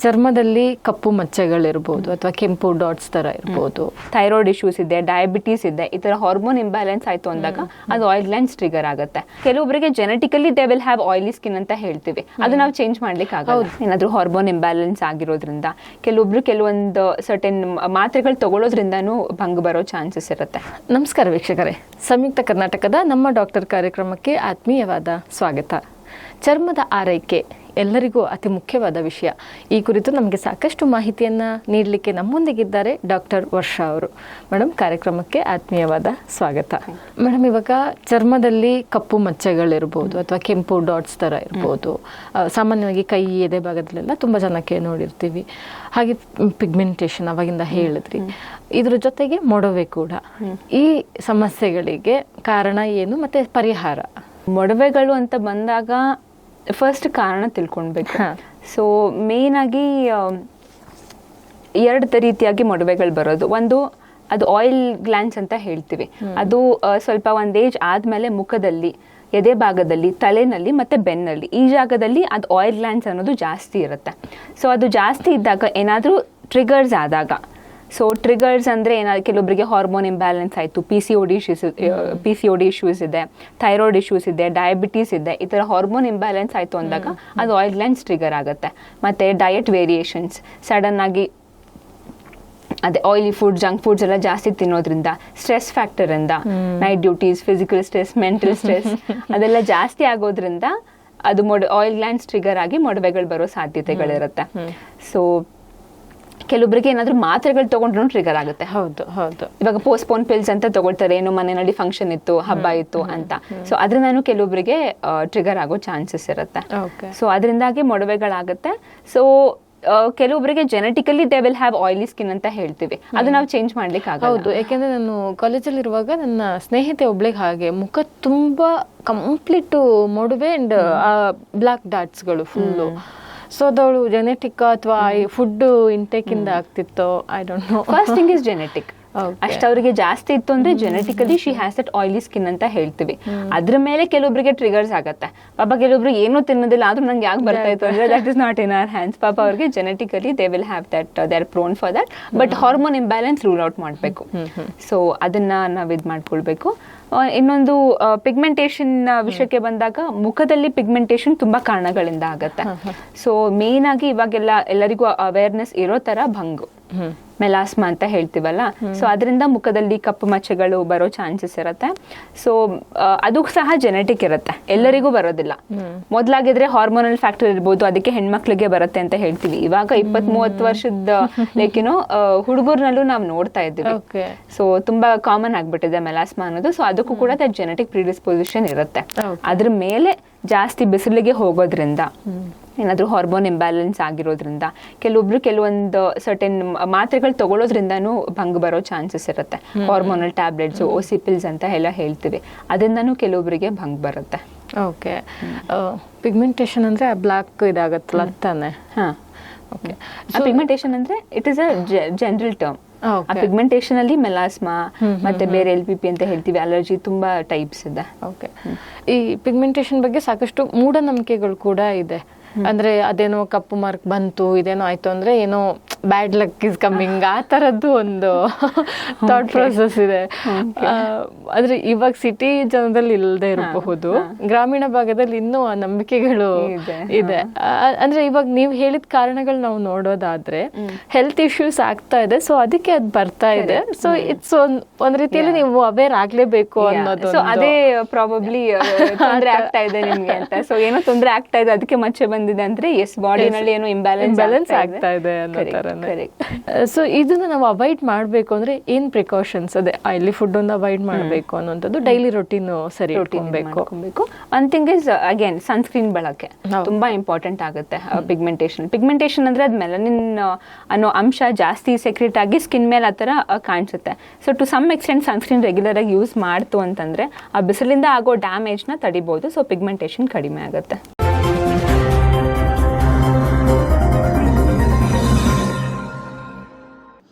ಚರ್ಮದಲ್ಲಿ ಕಪ್ಪು ಮಚ್ಚೆಗಳಿರ್ಬೋದು ಅಥವಾ ಕೆಂಪು ಡಾಟ್ಸ್ ತರ ಇರ್ಬೋದು, ಥೈರಾಯ್ಡ್ ಇಶ್ಯೂಸ್ ಇದೆ, ಡಯಾಬಿಟೀಸ್ ಇದೆ, ಈ ತರ ಹಾರ್ಮೋನ್ ಇಂಬ್ಯಾಲೆನ್ಸ್ ಆಯ್ತು ಅಂದಾಗ ಅದು ಆಯಿಲ್ ಗ್ಲ್ಯಾಂಡ್ಸ್ ಟ್ರಿಗರ್ ಆಗುತ್ತೆ. ಕೆಲವೊಬ್ಬರಿಗೆ genetically they will have oily skin ಅಂತ ಹೇಳ್ತೀವಿ, ಅದು ನಾವು ಚೇಂಜ್ ಮಾಡ್ಲಿಕ್ಕೆ ಆಗಲ್ಲ. ಏನಾದ್ರೂ ಹಾರ್ಮೋನ್ ಇಂಬ್ಯಾಲೆನ್ಸ್ ಆಗಿರೋದ್ರಿಂದ ಕೆಲವೊಬ್ರು ಕೆಲವೊಂದು ಸರ್ಟೆನ್ ಮಾತ್ರೆಗಳು ತಗೊಳ್ಳೋದ್ರಿಂದನೂ ಭಂಗ ಬರೋ ಚಾನ್ಸಸ್ ಇರುತ್ತೆ. ನಮಸ್ಕಾರ ವೀಕ್ಷಕರೇ, ಸಂಯುಕ್ತ ಕರ್ನಾಟಕದ ನಮ್ಮ ಡಾಕ್ಟರ್ ಕಾರ್ಯಕ್ರಮಕ್ಕೆ ಆತ್ಮೀಯವಾದ ಸ್ವಾಗತ. ಚರ್ಮದ ಆರೈಕೆ ಎಲ್ಲರಿಗೂ ಅತಿ ಮುಖ್ಯವಾದ ವಿಷಯ. ಈ ಕುರಿತು ನಮಗೆ ಸಾಕಷ್ಟು ಮಾಹಿತಿಯನ್ನು ನೀಡಲಿಕ್ಕೆ ನಮ್ಮೊಂದಿಗಿದ್ದಾರೆ ಡಾಕ್ಟರ್ ವರ್ಷಾ ಅವರು. ಮೇಡಮ್, ಕಾರ್ಯಕ್ರಮಕ್ಕೆ ಆತ್ಮೀಯವಾದ ಸ್ವಾಗತ. ಮೇಡಮ್, ಇವಾಗ ಚರ್ಮದಲ್ಲಿ ಕಪ್ಪು ಮಚ್ಚೆಗಳಿರ್ಬೋದು ಅಥವಾ ಕೆಂಪು ಡಾಟ್ಸ್ ಥರ ಇರ್ಬೋದು, ಸಾಮಾನ್ಯವಾಗಿ ಕೈ ಎದೆ ಭಾಗದಲ್ಲೆಲ್ಲ ತುಂಬ ಜನಕ್ಕೆ ನೋಡಿರ್ತೀವಿ. ಹಾಗೆ ಪಿಗ್ಮೆಂಟೇಷನ್ ಅವಾಗಿಂದ ಹೇಳಿದ್ರಿ, ಇದ್ರ ಜೊತೆಗೆ ಮೊಡವೆ ಕೂಡ. ಈ ಸಮಸ್ಯೆಗಳಿಗೆ ಕಾರಣ ಏನು ಮತ್ತೆ ಪರಿಹಾರ? ಮೊಡವೆಗಳು ಅಂತ ಬಂದಾಗ ಫಸ್ಟ್ ಕಾರಣ ತಿಳ್ಕೊಳ್ಬೇಕು. ಸೊ ಮೇನ್ ಆಗಿ ಎರಡು ರೀತಿಯಾಗಿ ಮೊಡವೆಗಳು ಬರೋದು. ಒಂದು, ಅದು ಆಯಿಲ್ ಗ್ಲ್ಯಾಂಡ್ಸ್ ಅಂತ ಹೇಳ್ತೀವಿ. ಅದು ಸ್ವಲ್ಪ ಒಂದು ಏಜ್ ಆದ್ಮೇಲೆ ಮುಖದಲ್ಲಿ, ಎದೆ ಭಾಗದಲ್ಲಿ, ತಲೆನಲ್ಲಿ ಮತ್ತೆ ಬೆನ್ನಲ್ಲಿ, ಈ ಜಾಗದಲ್ಲಿ ಅದು ಆಯಿಲ್ ಗ್ಲ್ಯಾಂಡ್ಸ್ ಅನ್ನೋದು ಜಾಸ್ತಿ ಇರುತ್ತೆ. ಸೊ ಅದು ಜಾಸ್ತಿ ಇದ್ದಾಗ ಏನಾದರೂ ಟ್ರಿಗರ್ಸ್ ಆದಾಗ, ಸೊ ಟ್ರಿಗರ್ಸ್ ಅಂದರೆ ಏನಾದ್ರು ಕೆಲವೊಬ್ಬರಿಗೆ ಹಾರ್ಮೋನ್ ಇಂಬ್ಯಾಲೆನ್ಸ್ ಆಯಿತು, P C O D issues ಇದೆ, ಥೈರಾಯ್ಡ್ ಇಶ್ಯೂಸ್ ಇದೆ, ಡಯಾಬಿಟೀಸ್ ಇದೆ, ಈ ಥರ ಹಾರ್ಮೋನ್ ಇಂಬ್ಯಾಲೆನ್ಸ್ ಆಯಿತು ಅಂದಾಗ ಅದು ಆಯಿಲ್ ಗ್ಲ್ಯಾಂಡ್ಸ್ ಟ್ರಿಗರ್ ಆಗುತ್ತೆ. ಮತ್ತು ಡಯಟ್ ವೇರಿಯೇಷನ್ಸ್, ಸಡನ್ ಆಗಿ ಅದೇ ಆಯಿಲಿ ಫುಡ್, ಜಂಕ್ ಫುಡ್ಸ್ ಎಲ್ಲ ಜಾಸ್ತಿ ತಿನ್ನೋದ್ರಿಂದ, ಸ್ಟ್ರೆಸ್ ಫ್ಯಾಕ್ಟರಿಂದ, night duties, physical stress, mental stress ಅದೆಲ್ಲ ಜಾಸ್ತಿ ಆಗೋದ್ರಿಂದ ಅದು ಆಯಿಲ್ ಗ್ಲ್ಯಾಂಡ್ಸ್ ಟ್ರಿಗರ್ ಆಗಿ ಮೊಡವೆಗಳು ಬರೋ ಸಾಧ್ಯತೆಗಳಿರುತ್ತೆ. ಸೊ ಕೆಲವೊಬ್ಬರಿಗೆ ಏನಾದರೂ ಮಾತ್ರೆಗಳು ತಗೊಂಡ್ರೂ ಟ್ರಿಗರ್ ಆಗುತ್ತೆ. ಹೌದು ಹೌದು. ಇವಾಗ ಪೋಸ್ಟ್ಪೋನ್ ಪಿಲ್ಸ್ ಅಂತ ತಗೊಳ್ತಾರೆ, ಏನೋ ಮನೆಯಲ್ಲಿ ಫಂಕ್ಷನ್ ಇತ್ತು, ಹಬ್ಬ ಇತ್ತು ಅಂತ. ಸೊ ಅದರಿಂದಾನು ಕೆಲವೊಬ್ಬರಿಗೆ ಟ್ರಿಗರ್ ಆಗೋ ಚಾನ್ಸಸ್ ಇರುತ್ತೆ. ಸೊ ಅದರಿಂದಾಗಿ ಮೊಡವೆಗಳಾಗುತ್ತೆ. ಸೊ ಕೆಲವೊಬ್ಬರಿಗೆ genetically they will have oily skin ಅಂತ ಹೇಳ್ತೀವಿ, ಅದು ನಾವು ಚೇಂಜ್ ಮಾಡ್ಲಿಕ್ಕೆ ಆಗಲ್ಲ. ಹೌದು, ಯಾಕೆಂದ್ರೆ ನಾನು ಕಾಲೇಜಲ್ಲಿ ಇರುವಾಗ ನನ್ನ ಸ್ನೇಹಿತೆ ಒಬ್ಳಿಗೆ ಹಾಗೆ ಮುಖ ತುಂಬಾ ಕಂಪ್ಲೀಟ್ ಮೊಡವೆ ಅಂಡ್ ಬ್ಲಾಕ್ ಡಾಟ್ಸ್ಗಳು ಫುಲ್ಲು. ಸೊ ಅದವಳು ಜೆನೆಟಿಕ್ ಅಥವಾ ಫುಡ್ ಇಂಟೇಕ್ ಇಂದ ಆಗ್ತಿತ್ತು, I don't know. First thing is genetic. ಅಷ್ಟು ಅವರಿಗೆ ಜಾಸ್ತಿ ಇತ್ತು ಅಂದ್ರೆ genetically she has that oily skin ಅಂತ ಹೇಳ್ತೀವಿ. ಅದ್ರ ಮೇಲೆ ಕೆಲವೊಬ್ಬರಿಗೆ ಟ್ರಿಗರ್ಸ್ ಆಗತ್ತೆ. ಪಾಪ ಕೆಲವೊಬ್ರು ಏನೂ ತಿನ್ನೋದಿಲ್ಲ, ಆದ್ರೂ ನಂಗೆ ಯಾಕೆ ಬರ್ತಾ ಇತ್ತು ಅಂದ್ರೆ that is not in our hands. ಪಾಪ ಅವ್ರಿಗೆ genetically they will have that, they are prone for that. But hormone imbalance rule out ಮಾಡಬೇಕು. ಸೊ ಅದನ್ನ ನಾವು ಇದು ಮಾಡ್ಕೊಳ್ಬೇಕು. ಇನ್ನೊಂದು, ಪಿಗ್ಮೆಂಟೇಷನ್ ವಿಷಯಕ್ಕೆ ಬಂದಾಗ ಮುಖದಲ್ಲಿ ಪಿಗ್ಮೆಂಟೇಷನ್ ತುಂಬಾ ಕಾರಣಗಳಿಂದ ಆಗತ್ತೆ. ಸೊ ಮೇನ್ ಆಗಿ ಇವಾಗೆಲ್ಲ ಎಲ್ಲರಿಗೂ ಅವೇರ್ನೆಸ್ ಇರೋ ತರ ಭಂಗು, ಮೆಲಾಸ್ಮಾ ಅಂತ ಹೇಳ್ತೀವಲ್ಲ, ಸೊ ಅದರಿಂದ ಮುಖದಲ್ಲಿ ಕಪ್ಪು ಮಚ್ಚೆಗಳು ಬರೋ ಚಾನ್ಸಸ್ ಇರುತ್ತೆ. ಸೊ ಅದು ಸಹ ಜೆನೆಟಿಕ್ ಇರುತ್ತೆ, ಎಲ್ಲರಿಗೂ ಬರೋದಿಲ್ಲ. ಮೊದ್ಲಾಗಿದ್ರೆ ಹಾರ್ಮೋನಲ್ ಫ್ಯಾಕ್ಟರ್ ಇರ್ಬೋದು, ಅದಕ್ಕೆ ಹೆಣ್ಮಕ್ಳಿಗೆ ಬರುತ್ತೆ ಅಂತ ಹೇಳ್ತೀವಿ. ಇವಾಗ 20-30 ವರ್ಷದ ಲೈಕ್ ಏನೋ ಹುಡುಗರ್ನಲ್ಲೂ ನಾವು ನೋಡ್ತಾ ಇದ್ದೀವಿ. ಸೊ ತುಂಬಾ ಕಾಮನ್ ಆಗ್ಬಿಟ್ಟಿದೆ ಮೆಲಾಸ್ಮಾ ಅನ್ನೋದು. ಸೊ ಅದಕ್ಕೂ ಕೂಡ ಜೆನೆಟಿಕ್ ಪ್ರಿಡಿಸ್ಪೊಸಿಷನ್ ಇರುತ್ತೆ. ಅದ್ರ ಮೇಲೆ ಜಾಸ್ತಿ ಬಿಸಿಲಿಗೆ ಹೋಗೋದ್ರಿಂದ, ಏನಾದರೂ ಹಾರ್ಮೋನ್ ಇಂಬ್ಯಾಲೆನ್ಸ್ ಆಗಿರೋದ್ರಿಂದ, ಕೆಲವೊಬ್ರು ಕೆಲವೊಂದು ಸರ್ಟೆನ್ ಮಾತ್ರೆಗಳು ತಗೊಳ್ಳೋದ್ರಿಂದನೂ ಭಂಗ ಬರೋ ಚಾನ್ಸಸ್ ಇರುತ್ತೆ. ಹಾರ್ಮೋನಲ್ ಟ್ಯಾಬ್ಲೆಟ್ಸ್, ಓಸಿ ಪಿಲ್ಸ್ ಅಂತ ಎಲ್ಲ ಹೇಳ್ತೀವಿ, ಅದರಿಂದನೂ ಕೆಲವೊಬ್ಬರಿಗೆ ಭಂಗ ಬರುತ್ತೆ. ಓಕೆ. ಪಿಗ್ಮೆಂಟೇಷನ್ ಅಂದ್ರೆ ಬ್ಲಾಕ್ ಇದಾಗತ್ತಲ್ಲ ತಾನೆ? ಓಕೆ. ಪಿಗ್ಮೆಂಟೇಷನ್ ಅಂದ್ರೆ it is a general term. ಆ ಪಿಗ್ಮೆಂಟೇಷನ್ ಅಲ್ಲಿ ಮೆಲಾಸ್ಮಾ ಮತ್ತೆ ಬೇರೆ LPP ಅಂತ ಹೇಳ್ತೀವಿ, ಅಲರ್ಜಿ, ತುಂಬಾ ಟೈಪ್ಸ್ ಇದೆ. ಓಕೆ. ಈ ಪಿಗ್ಮೆಂಟೇಷನ್ ಬಗ್ಗೆ ಸಾಕಷ್ಟು ಮೂಢನಂಬಿಕೆಗಳು ಕೂಡ ಇದೆ. ಅಂದ್ರೆ ಅದೇನೋ ಕಪ್ಪು ಮಾರ್ಕ್ ಬಂತು, ಇದೇನೋ ಆಯ್ತು ಅಂದ್ರೆ ಏನೋ ಬ್ಯಾಡ್ ಲಕ್ ಇಸ್ ಕಮ್ಮಿಂಗ್, ಆ ತರದ್ದು ಒಂದು ಥಾಟ್ ಪ್ರೊಸೆಸ್ ಇದೆ. ಆದ್ರೆ ಇವಾಗ ಸಿಟಿ ಜನದಲ್ಲಿ ಇಲ್ಲದೆ ಇರಬಹುದು, ಗ್ರಾಮೀಣ ಭಾಗದಲ್ಲಿ ಇನ್ನೂ ಆ ನಂಬಿಕೆಗಳು ಇದೆ. ಅಂದ್ರೆ ಇವಾಗ ನೀವು ಹೇಳಿದ ಕಾರಣಗಳು ನಾವು ನೋಡೋದಾದ್ರೆ ಹೆಲ್ತ್ ಇಶ್ಯೂಸ್ ಆಗ್ತಾ ಇದೆ, ಸೊ ಅದಕ್ಕೆ ಅದು ಬರ್ತಾ ಇದೆ. ಸೊ ಇಟ್ಸ್ ಒಂದ್ ರೀತಿಯಲ್ಲಿ ನೀವು ಅವೇರ್ ಆಗ್ಲೇಬೇಕು ಅನ್ನೋದು. ಸೊ ಅದೇ ಪ್ರಾಬಬ್ಲಿ ತೊಂದರೆ ಆಗ್ತಾ ಇದೆ ನಿಮ್ಗೆ ಅಂತ. ಸೊ ಏನೋ ತೊಂದರೆ ಆಗ್ತಾ ಇದೆ, ಅದಕ್ಕೆ ಮಚ್ಚೆ ಬಂದಿದೆ ಅಂದ್ರೆ ಎಸ್, ಬಾಡಿನಲ್ಲಿ ಏನೋ ಇಂಬ್ಯಾಲೆನ್ಸ್ ಆಗ್ತಾ ಇದೆ ಅನ್ನೋ ತರ. ಸೊ ಇದನ್ನ ನಾವು ಅವಾಯ್ಡ್ ಮಾಡಬೇಕು ಅಂದ್ರೆ ಏನ್ ಪ್ರಿಕಾಷನ್ಸ್? ಅದೇ ಆಯಿಲಿ ಫುಡ್ ಒಂದು ಅವಾಯ್ಡ್ ಮಾಡಬೇಕು ಅನ್ನೋಂಥದ್ದು, ಡೈಲಿ ರೊಟೀನ್ ಸರಿ ಇಟ್ಕೊಬೇಕು. One thing is again sunscreen ಬಳಕೆ ತುಂಬಾ ಇಂಪಾರ್ಟೆಂಟ್ ಆಗುತ್ತೆ. ಪಿಗ್ಮೆಂಟೇಷನ್ ಅಂದ್ರೆ ಅದ್ ಮೆಲನಿನ್ ಅನ್ನೋ ಅಂಶ ಜಾಸ್ತಿ ಸೆಕ್ರೆಟ್ ಆಗಿ ಸ್ಕಿನ್ ಮೇಲೆ ಆ ತರ ಕಾಣಿಸುತ್ತೆ. So to some extent sunscreen regular ಆಗಿ ಯೂಸ್ ಮಾಡ್ತು ಅಂತಂದ್ರೆ ಆ ಬಿಸಿಲಿಂದ ಆಗೋ ಡ್ಯಾಮೇಜ್ ನ ತಡಿಬಹುದು. ಸೊ ಪಿಗ್ಮೆಂಟೇಷನ್ ಕಡಿಮೆ ಆಗುತ್ತೆ.